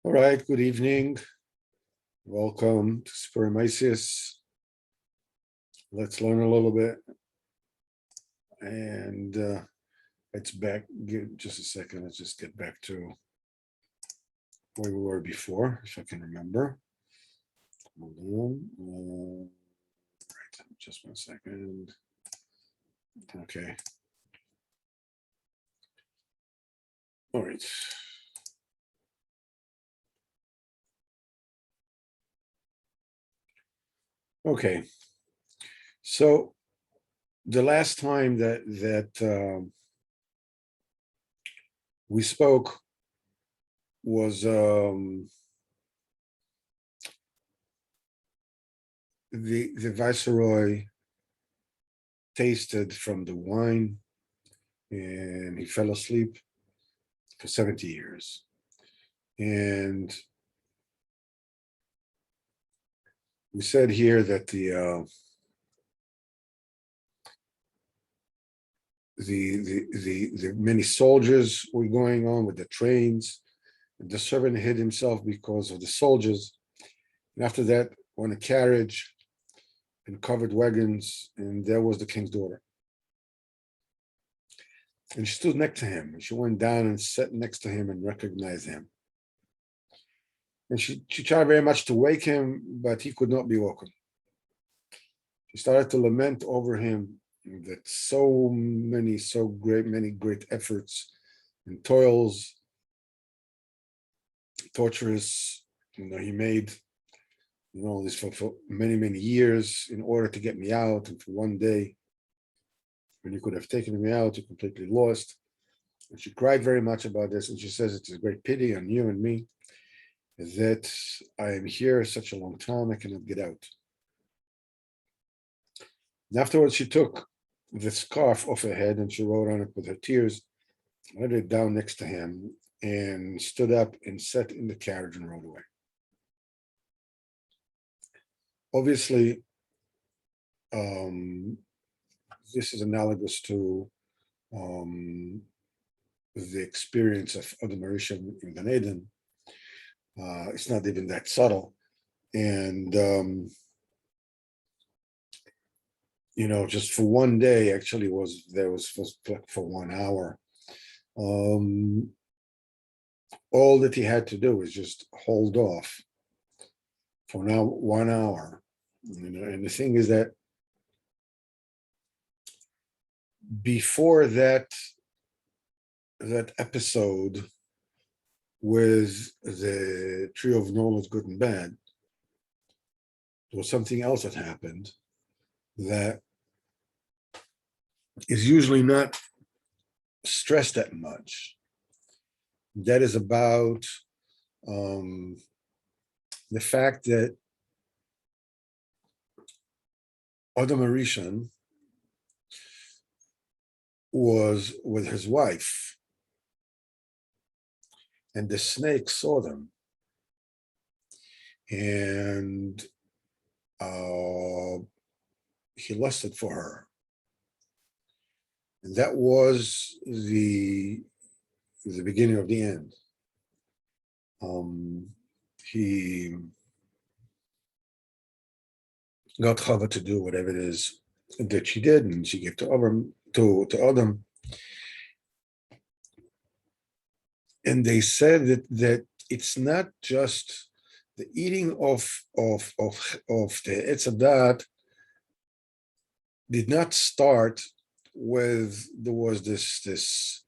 All right, good evening. Welcome to Spermicius. Let's learn a little bit. And it's back, give just a second, let's just get back to where we were before, if I can remember. Hold on. Right, just 1 second. Okay. All right. Okay. So the last time that we spoke was the viceroy tasted from the wine and he fell asleep for 70 years. And we said here that the many soldiers were going on with the trains. The servant hid himself because of the soldiers. And after that, went a carriage and covered wagons, and there was the king's daughter. And she stood next to him, and she went down and sat next to him and recognized him. And she tried very much to wake him, but he could not be woken. She started to lament over him that many great efforts and toils, torturous, he made, this for many years in order to get me out. And for one day, when you could have taken me out, you completely lost. And she cried very much about this. And she says, it's a great pity on you and me that I am here such a long time, I cannot get out. And afterwards, she took the scarf off her head and she wrote on it with her tears, laid it down next to him, and stood up and sat in the carriage and rode away. Obviously, this is analogous to the experience of Adam Rishon in Gan Eden. It's not even that subtle. And, just for one day, actually was for 1 hour. All that he had to do was just hold off for now 1 hour. And the thing is that before that episode with the tree of knowledge, good and bad, there was something else that happened that is usually not stressed that much. That is about the fact that Adam Rishon was with his wife, and the snake saw them, and he lusted for her. And that was the beginning of the end. He got Chava to do whatever it is that she did, and she gave to Adam. And they said that it's not just the eating of the Etz Hadat did not start with, there was this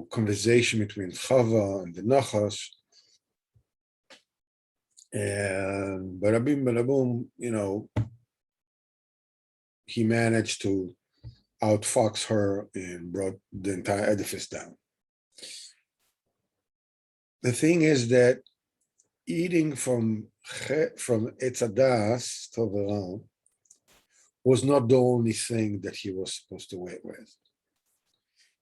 conversation between Chava and the Nachash, and Barabim, he managed to outfox her and brought the entire edifice down. The thing is that eating from Etz Hadas was not the only thing that he was supposed to wait with.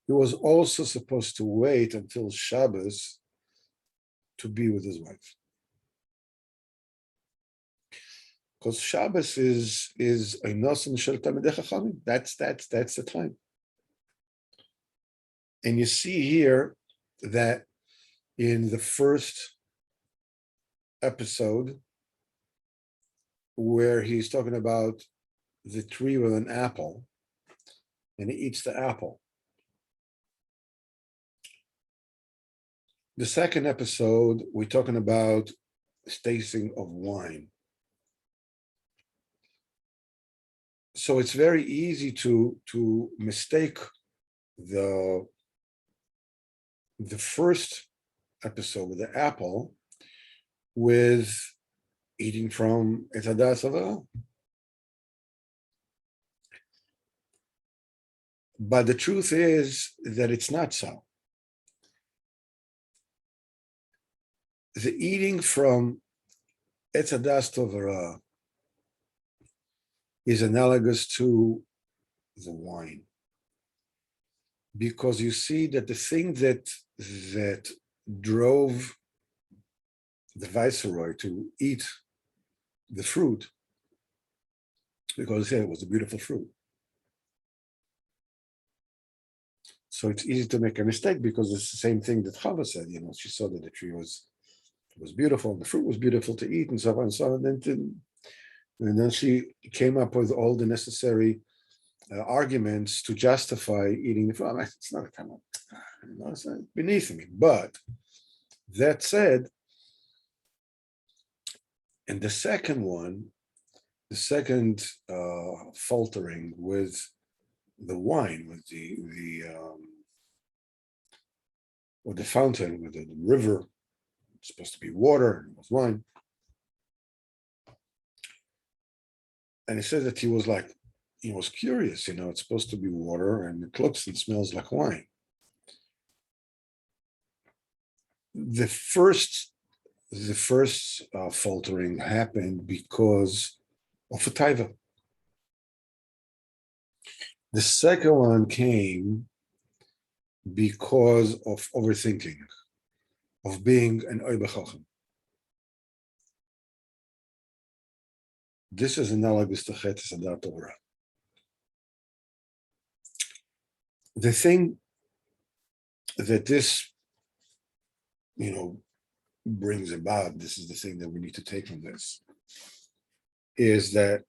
He was also supposed to wait until Shabbos to be with his wife. Because Shabbos is a nosen shel Talmidei Chachamim. That's the time. And you see here that in the first episode where he's talking about the tree with an apple, and he eats the apple. The second episode, we're talking about tasting of wine. So it's very easy to mistake the first episode with the apple with eating from Etz Hadas Havara. But the truth is that it's not so. The eating from Etz Hadas Havara is analogous to the wine, because you see that the thing that drove the viceroy to eat the fruit, because it was a beautiful fruit. So it's easy to make a mistake, because it's the same thing that Chava said. She saw that the tree was beautiful and the fruit was beautiful to eat, and so on and so on. And then she came up with all the necessary arguments to justify eating the fruit. It's not a time, it's not beneath me. But that said, and the second faltering with the wine, with the fountain, with the river, it's supposed to be water, and it was wine. And he said that he was curious, it's supposed to be water, and it looks and smells like wine. The first faltering happened because of a taiva. The second one came because of overthinking, of being an oiba chacham. This is analogous to Chet Sadat Torah. The thing that this, brings about, this is the thing that we need to take from this, is that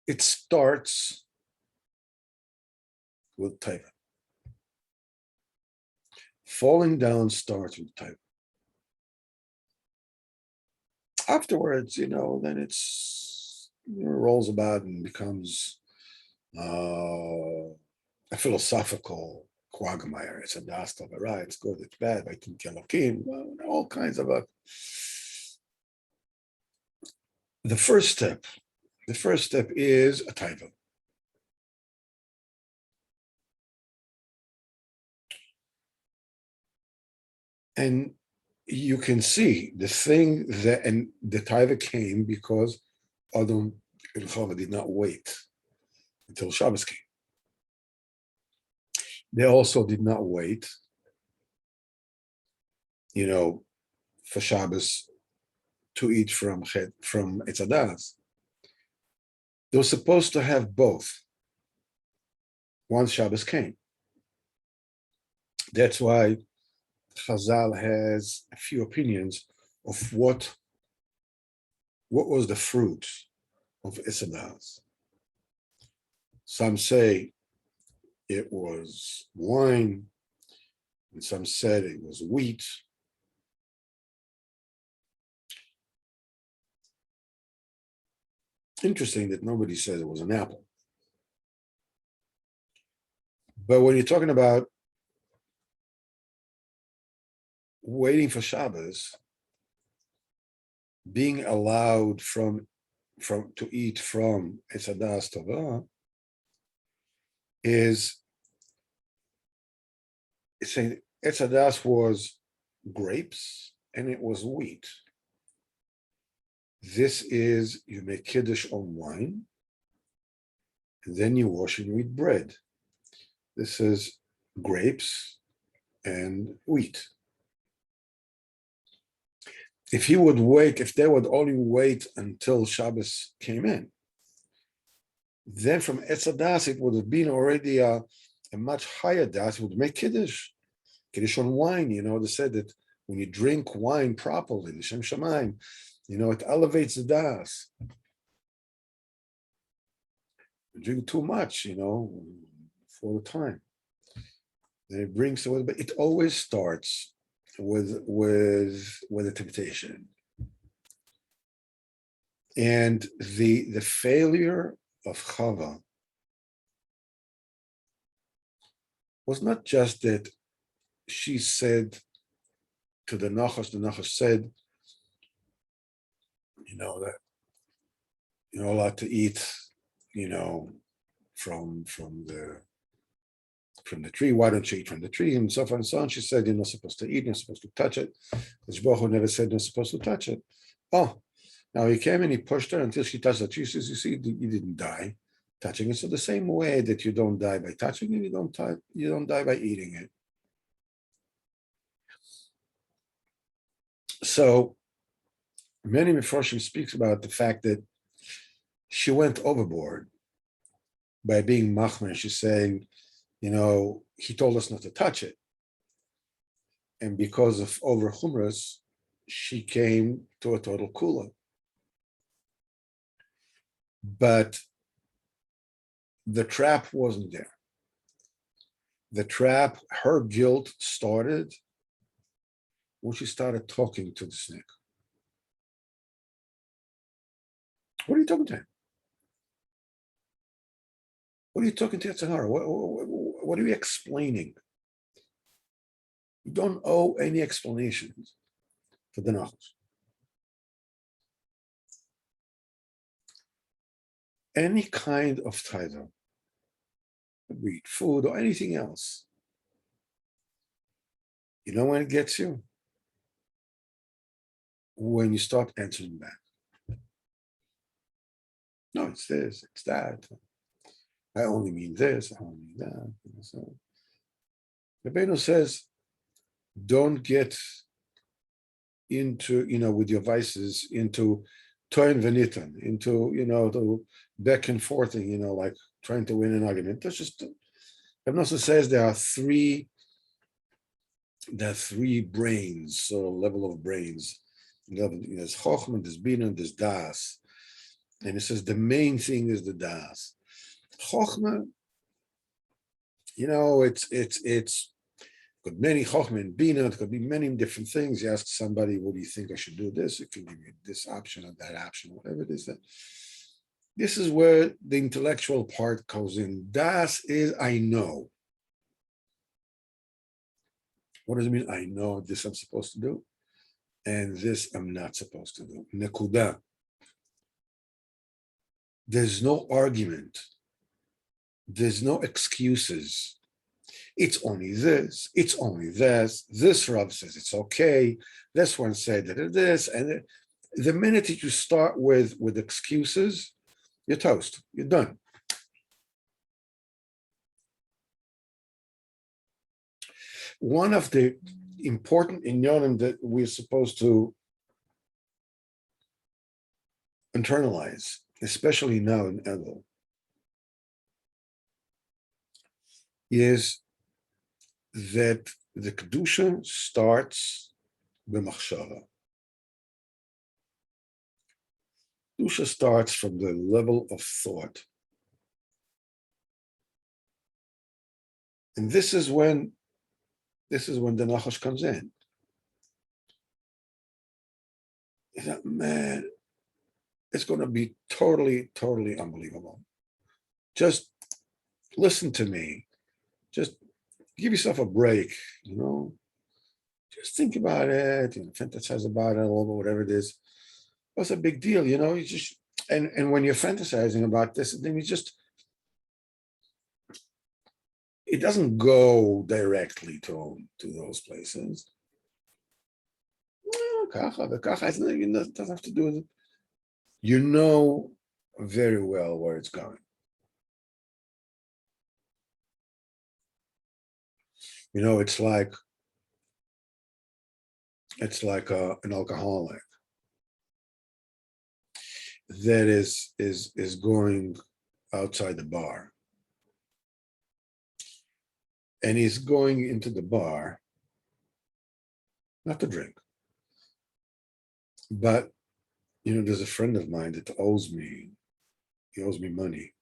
it starts with taiva. Falling down starts with taiva. Afterwards, then it's rolls about and becomes a philosophical quagmire. It's a das tavara, it's good, it's bad, by Tim Kelokim, all kinds of The first step is a taiva. And you can see the thing that, and the taiva came because Adam and Chava did not wait until Shabbos came. They also did not wait, for Shabbos to eat from Etz Hadas. They were supposed to have both once Shabbos came. That's why Chazal has a few opinions of what was the fruit of Etz Hadas. Some say it was wine, and some said it was wheat. Interesting that nobody says it was an apple. But when you're talking about waiting for Shabbos, being allowed to eat from Etz Hadas Tova is, it's saying Etz Hadas was grapes and it was wheat. This is, you make kiddush on wine, and then you wash and eat bread. This is grapes and wheat. If they would only wait until Shabbos came in, then from Etz Hadas it would have been already a much higher das, would make kiddush. Kiddush on wine, they said that when you drink wine properly, the Shem Shamayim, it elevates the das. You drink too much, for the time. And it brings away, but it always starts with a temptation. And the failure of Chava was not just that she said to the Nachash said, that you're not allowed to eat, from the tree. Why don't you eat from the tree? And so forth and so on. She said, you're not supposed to eat, you're supposed to touch it. Because Baruch Hu never said you're supposed to touch it. Oh, now he came and he pushed her until she touched it. She says, you see, you didn't die touching it. So the same way that you don't die by touching it, you don't die by eating it. So many Mefarshim speaks about the fact that she went overboard by being machmer. She's saying, he told us not to touch it. And because of over chumras, she came to a total kula. But the trap wasn't there. The trap, her guilt started when she started talking to the snake. What are you talking to him? What are you talking to Yetzer Hara? What are you explaining? You don't owe any explanations for the Nachos. Any kind of tithe, read food or anything else, you know when it gets you? When you start answering back. No, it's this, it's that. I only mean this, I only mean that. So Rabbeinu says, don't get into, with your vices, into toin venitan, into, the back and forthing, like trying to win an argument. That's just, Rabbeinu says there are three brains, so level of brains. There's chokhmah, there's bina, there's das. And it says the main thing is the das. Chokhmah, it's got many chokhmah and bina. It could be many different things. You ask somebody, what do you think I should do this? It can give you this option or that option, whatever it is. This is where the intellectual part goes in. Das is I know. What does it mean? I know this I'm supposed to do, and this I'm not supposed to do. Nekuda. There's no argument. There's no excuses. It's only this. It's only this. This Rav says it's okay. This one said that it is. And the minute that you start with excuses, you're toast. You're done. One of the important inyanim that we're supposed to internalize, especially now in Elul, is that the Kedusha starts b'machshava. Kedusha starts from the level of thought. And this is when the Nachash comes in. He's like, man, it's going to be totally, totally unbelievable. Just listen to me. Just give yourself a break, Just think about it, fantasize about it a little bit, whatever it is. What's a big deal, You just and when you're fantasizing about this, then it doesn't go directly to those places. It doesn't have to do with it. You know very well where it's going. It's like an alcoholic that is going outside the bar. And he's going into the bar not to drink. But, there's a friend of mine that he owes me money.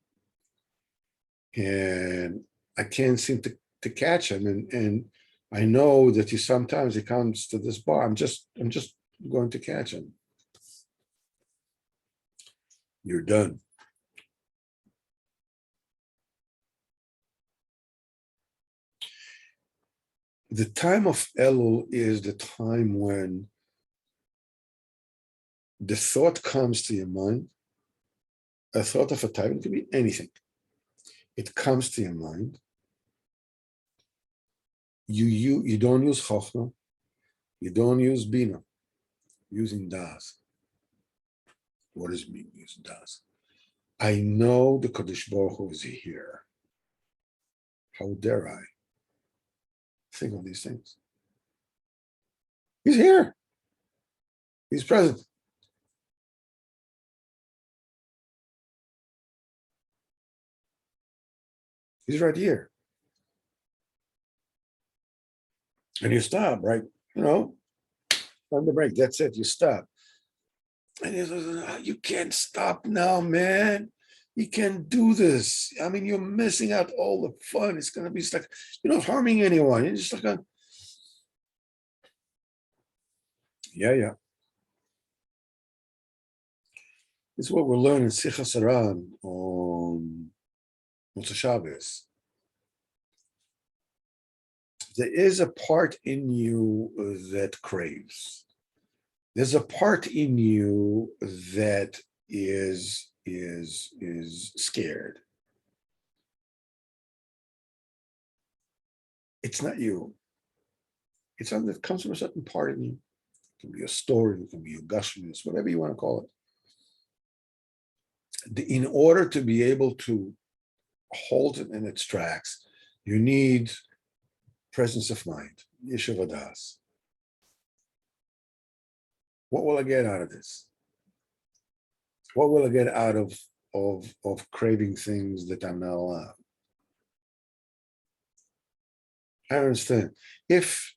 And I can't seem to catch him. And I know that sometimes he comes to this bar. I'm just going to catch him. You're done. The time of Elul is the time when the thought comes to your mind, a thought of a type, it can be anything. It comes to your mind. You don't use Chochmah, you don't use Bina, using Das. What does it mean using Das? I know the Kadosh Baruch Hu is here. How dare I think of these things? He's here. He's present. He's right here. And you stop, right? On the break. That's it. You stop. And he says, you can't stop now, man. You can't do this. I mean, you're missing out all the fun. It's going to be like, you're not harming anyone. You're just like, yeah. It's what we're learning Sichas Haran on Motzei Shabbos. There is a part in you that craves. There's a part in you that is scared. It's not you. It's something that comes from a certain part in you. It can be a story, it can be a gushioness, whatever you want to call it. In order to be able to hold it in its tracks, you need presence of mind, Yeshiva Das. What will I get out of this? What will I get out of craving things that I'm not allowed? I understand. If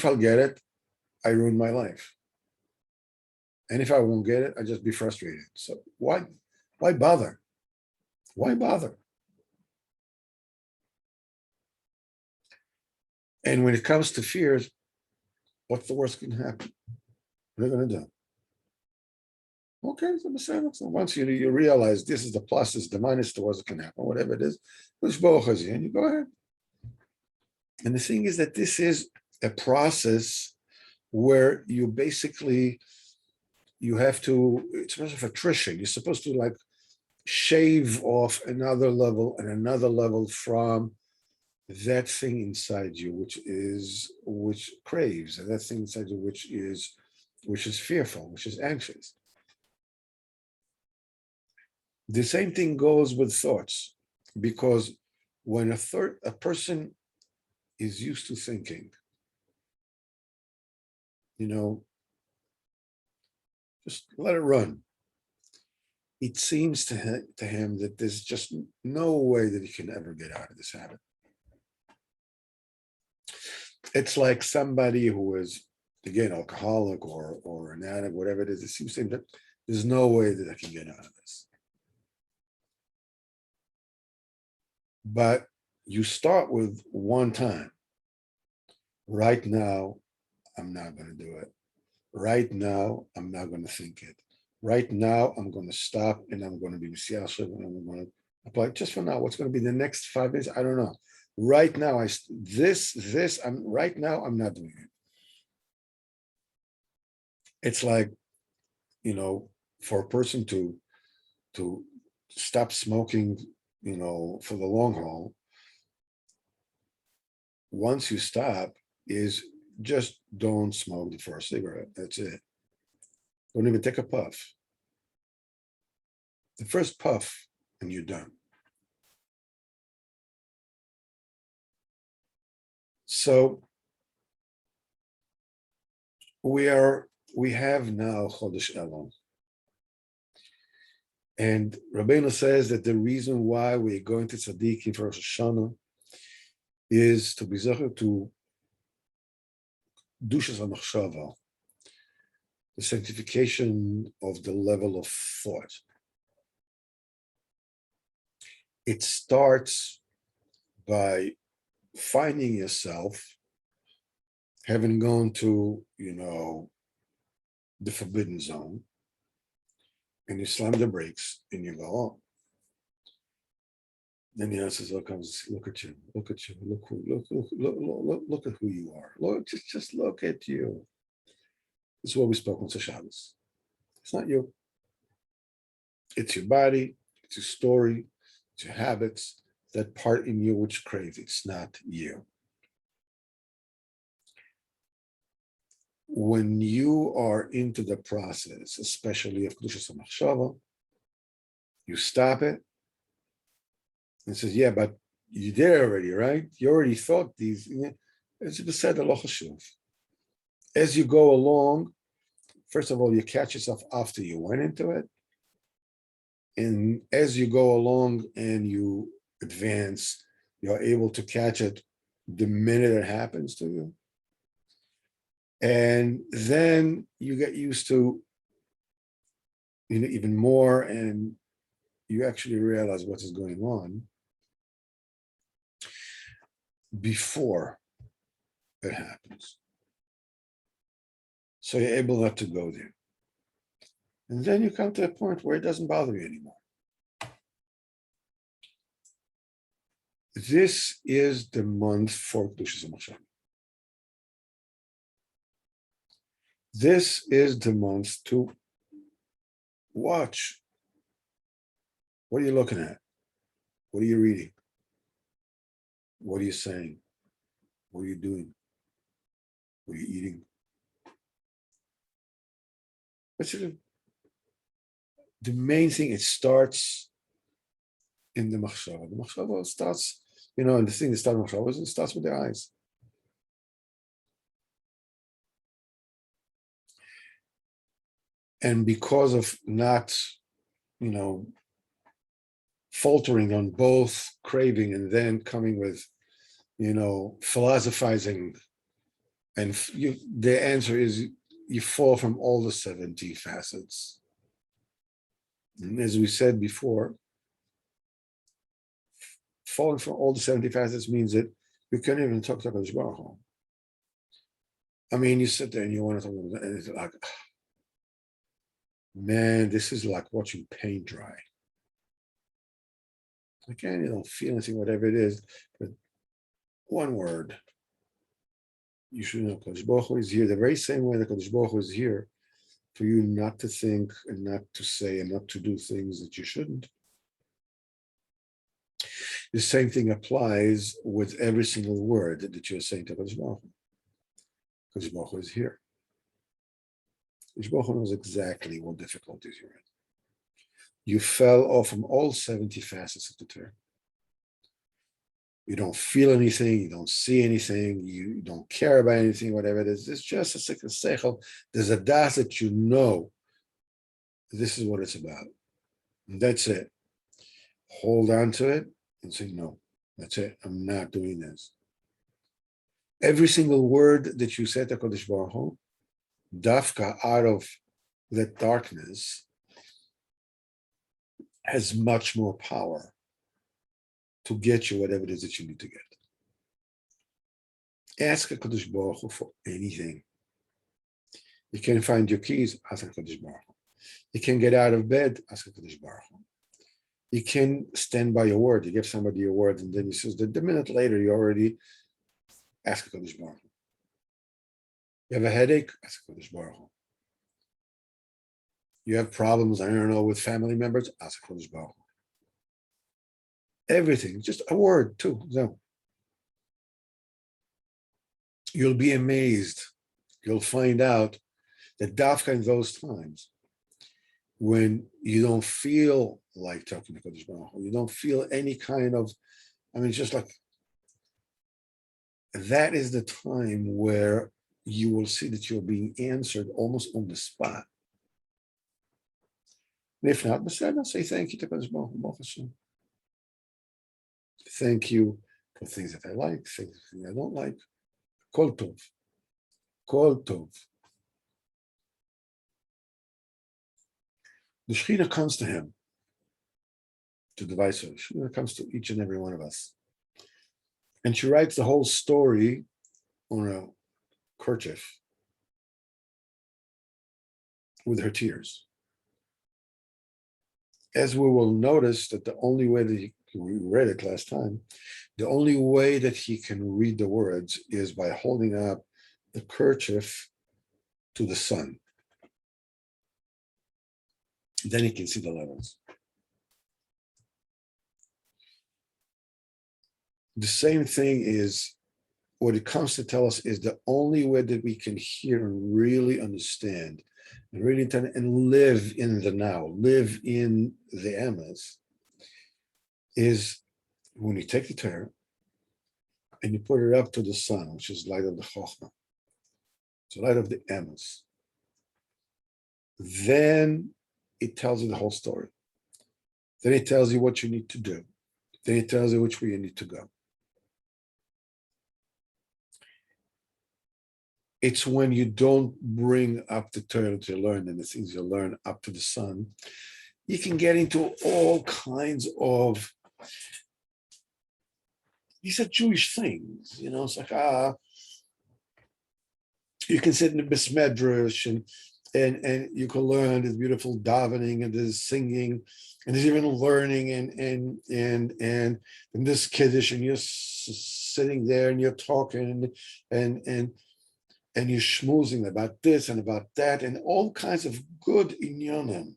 I'll get it, I ruin my life. And if I won't get it, I just be frustrated. So why bother? Why bother? And when it comes to fears, what's the worst can happen? What are you going to do? Okay, so once you realize this is the pluses, the minuses, the worst that can happen, whatever it is, and you go ahead. And the thing is that this is a process where you basically, you have to, it's sort of attrition. You're supposed to like shave off another level and another level from that thing inside you, which craves, and that thing inside you, which is fearful, which is anxious. The same thing goes with thoughts, because when a person is used to thinking, just let it run. It seems to him that there's just no way that he can ever get out of this habit. It's like somebody who is, again, alcoholic or an addict, whatever it is. It seems to him that there's no way that I can get out of this. But you start with one time. Right now, I'm not going to do it. Right now, I'm not going to think it. Right now, I'm going to stop and I'm going to be Messiashiv and I'm going to apply just for now. What's going to be the next 5 minutes? I don't know. Right now, I'm not doing it. It's like, for a person to stop smoking, for the long haul, once you stop, is just don't smoke the first cigarette. That's it. Don't even take a puff. The first puff and you're done. So we have now Chodesh Elul. And Rabbeinu says that the reason why we're going to Tzaddikim for Rosh Hashanah is to be zecher to Dushas HaMachshava, the sanctification of the level of thought. It starts by finding yourself having gone to, the forbidden zone, and you slam the brakes and you go, oh. Then the answer comes, look at you, look at you, look at who you are. Look, just look at you. This is what we spoke on Shabbos. It's not you. It's your body, it's your story, it's your habits, that part in you which craves. It's not you. When you are into the process, especially of Kedushas HaMachshava, you stop it and says, yeah, but you did already, right? You already thought these. As you said, as you go along, first of all, you catch yourself after you went into it. And as you go along and you advance, you're able to catch it the minute it happens to you. And then you get used to even more, and you actually realize what is going on before it happens. So you're able not to go there. And then you come to a point where it doesn't bother you anymore. This is the month for Kedushas HaMachshava. This is the month to watch. What are you looking at? What are you reading? What are you saying? What are you doing? What are you eating? The main thing, it starts in the machshava. The machshava starts, and the thing that starts machshava is it starts with the eyes. And because of not, faltering on both craving and then coming with, philosophizing, and the answer is you fall from all the 70 facets. And as we said before, falling from all the 70 facets means that you can't even talk to HaKadosh Baruch Hu. I mean, you sit there and you want to talk about it, and it's like, man, this is like watching paint dry. Again, you don't feel anything, whatever it is, but one word. You should know Kadosh Baruch Hu is here the very same way that Kadosh Baruch Hu is here for you not to think and not to say and not to do things that you shouldn't. The same thing applies with every single word that you're saying to Kadosh Baruch Hu. Kadosh Baruch Hu is here. Kadosh Baruch Hu knows exactly what difficulties you're in. You fell off from all 70 facets of the Torah. You don't feel anything, you don't see anything, you don't care about anything, whatever it is. It's just a second seichel. There's a das that you know this is what it's about. And that's it. Hold on to it and say, no, that's it. I'm not doing this. Every single word that you said to Kodesh Baruch Hu, dafka out of that darkness, has much more power to get you whatever it is that you need to get. Ask HaKadosh Baruch Hu for anything. You can't find your keys, ask HaKadosh Baruch Hu. You can't get out of bed, ask HaKadosh Baruch Hu. You can stand by your word. You give somebody your word, and then he says that the minute later you already ask HaKadosh Baruch Hu. You have a headache, ask HaKadosh Baruch Hu. You have problems, I don't know, with family members, ask HaKadosh Baruch Hu. Everything, just a word too. No. You'll be amazed. You'll find out that dafka in those times when you don't feel like talking to Kodesh Baruch Hu, you don't feel any kind of, it's just like, that is the time where you will see that you're being answered almost on the spot. And if not, say thank you to Kodesh Baruch Hu. Thank you for things that I like, things that I don't like. Kol tov. Kol Tov. The Shekhinah comes to him, to the Viceroy. Shekhinah comes to each and every one of us. And she writes the whole story on a kerchief with her tears. As we will notice that the only way that we read it last time, the only way that he can read the words is by holding up the kerchief to the sun. Then he can see the letters. The same thing is what it comes to tell us is the only way that we can hear and really understand and really intend and live in the now, live in the emes, is when you take the Torah and you put it up to the sun, which is light of the Chochmah, it's the light of the emes. Then it tells you the whole story. Then it tells you what you need to do. Then it tells you which way you need to go. It's when you don't bring up the Torah to learn and the things you learn up to the sun, you can get into all kinds of, these are Jewish things, it's like, you can sit in the Besmedrash and you can learn this beautiful davening and there's singing and there's even learning and in this Kiddush and you're sitting there and you're talking and you're schmoozing about this and about that and all kinds of good inyanim,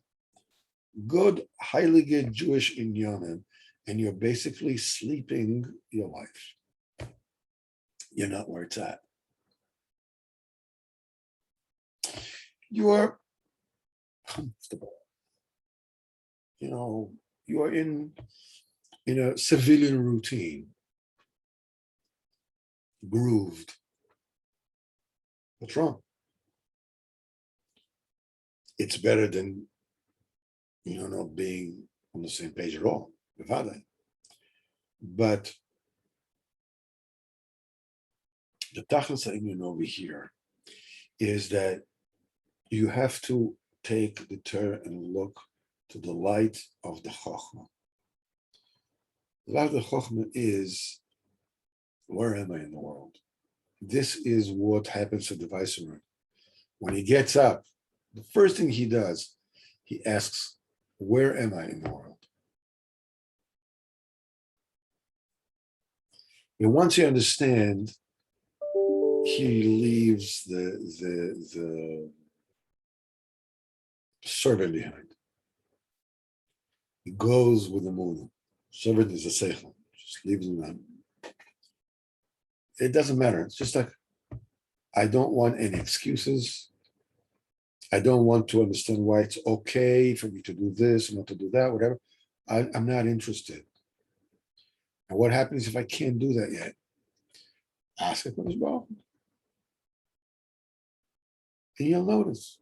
good, highly good Jewish inyanim, and you're basically sleeping your life. You're not where it's at. You are comfortable. You are in a civilian routine, grooved. What's wrong? It's better than not being on the same page at all. But the tachlis over here is that you have to take the Torah and look to the light of the Chochmah. The light of the Chochmah is, where am I in the world? This is what happens to the Viceroy. When he gets up, the first thing he does, he asks, where am I in the world? And once you understand, he leaves the servant behind. He goes with the moon. Servant is a seichel, just leaves him behind. It doesn't matter. It's just like, I don't want any excuses. I don't want to understand why it's okay for me to do this and not to do that, whatever. I'm not interested. And what happens if I can't do that yet? Ask it as well. And you'll notice.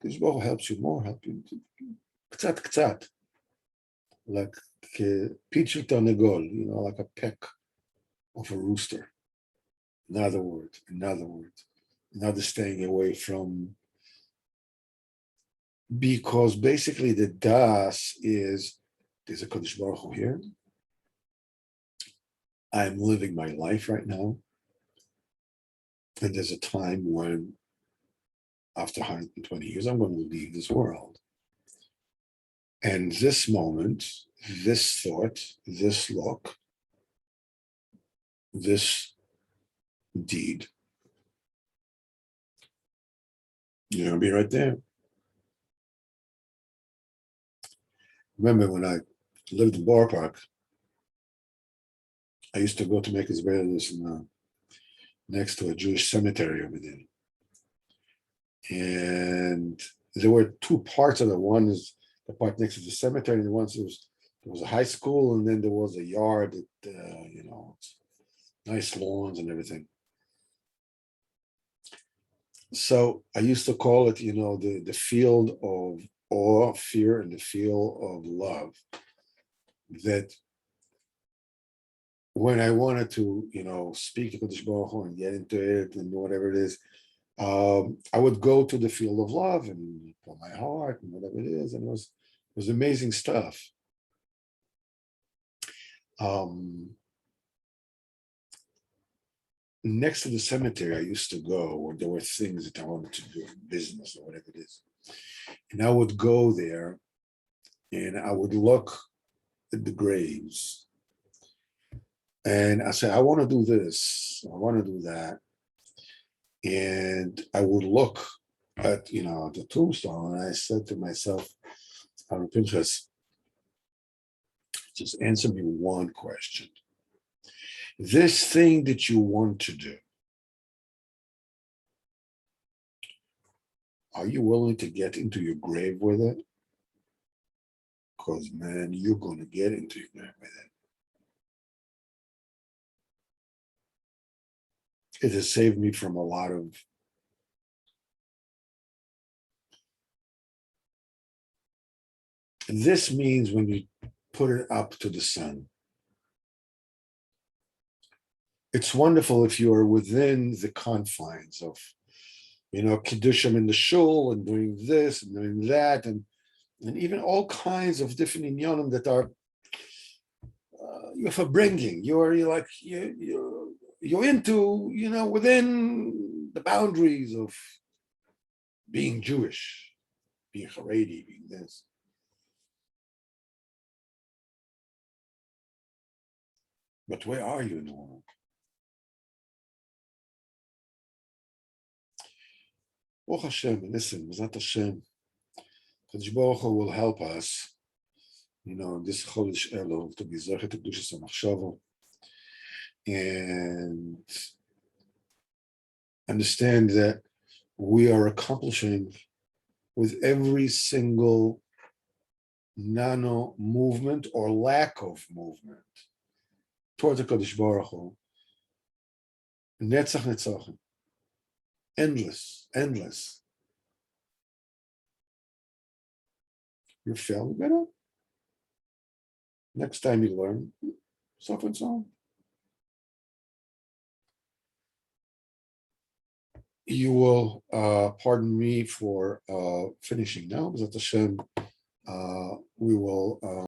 Because Baruch helps you more, help you. Ktsat. Like pichel tanegol, like a peck of a rooster. Another word, another staying away from, because basically the das is, there's a Kodesh Baruch Hu here. I'm living my life right now. And there's a time when, after 120 years, I'm going to leave this world. And this moment, this thought, this look, this deed, be right there. Remember when I lived in Borough Park, I used to go to make Israelis next to a Jewish cemetery over there. And there were two parts of it. One is the part next to the cemetery, and the one there was a high school, and then there was a yard that, nice lawns and everything. So I used to call it, the field of awe, fear, and the field of love. That when I wanted to, speak to Kodesh Baruch Hu and get into it and whatever it is, I would go to the field of love and pour my heart and whatever it is, and it was amazing stuff. Next to the cemetery I used to go, where there were things that I wanted to do, business or whatever it is, and I would go there and I would look at the graves, and I said, I want to do this, I want to do that, and I would look at the tombstone, and I said to myself, Pinchas, just answer me one question. This thing that you want to do, are you willing to get into your grave with it? Because, man, you're going to get into your grave with it. It has saved me from a lot of this means when you put it up to the sun. It's wonderful if you are within the confines of, Kiddushim in the shul and doing this and doing that, and even all kinds of different inyanim that are you're bringing. You're into, within the boundaries of being Jewish, being Haredi, being this. But where are you in the world? Baruch Hashem, listen, Bezat Hashem, Kadosh Baruch Hu will help us, this Chodesh Elul to be Zechet Kedushas HaMachshava, and understand that we are accomplishing with every single nano movement or lack of movement towards the Kadosh Baruch Hu, Netzach Netzachim, endless. You're feeling better. Next time you learn, so and so. You will pardon me for finishing now, because at Hashem, we will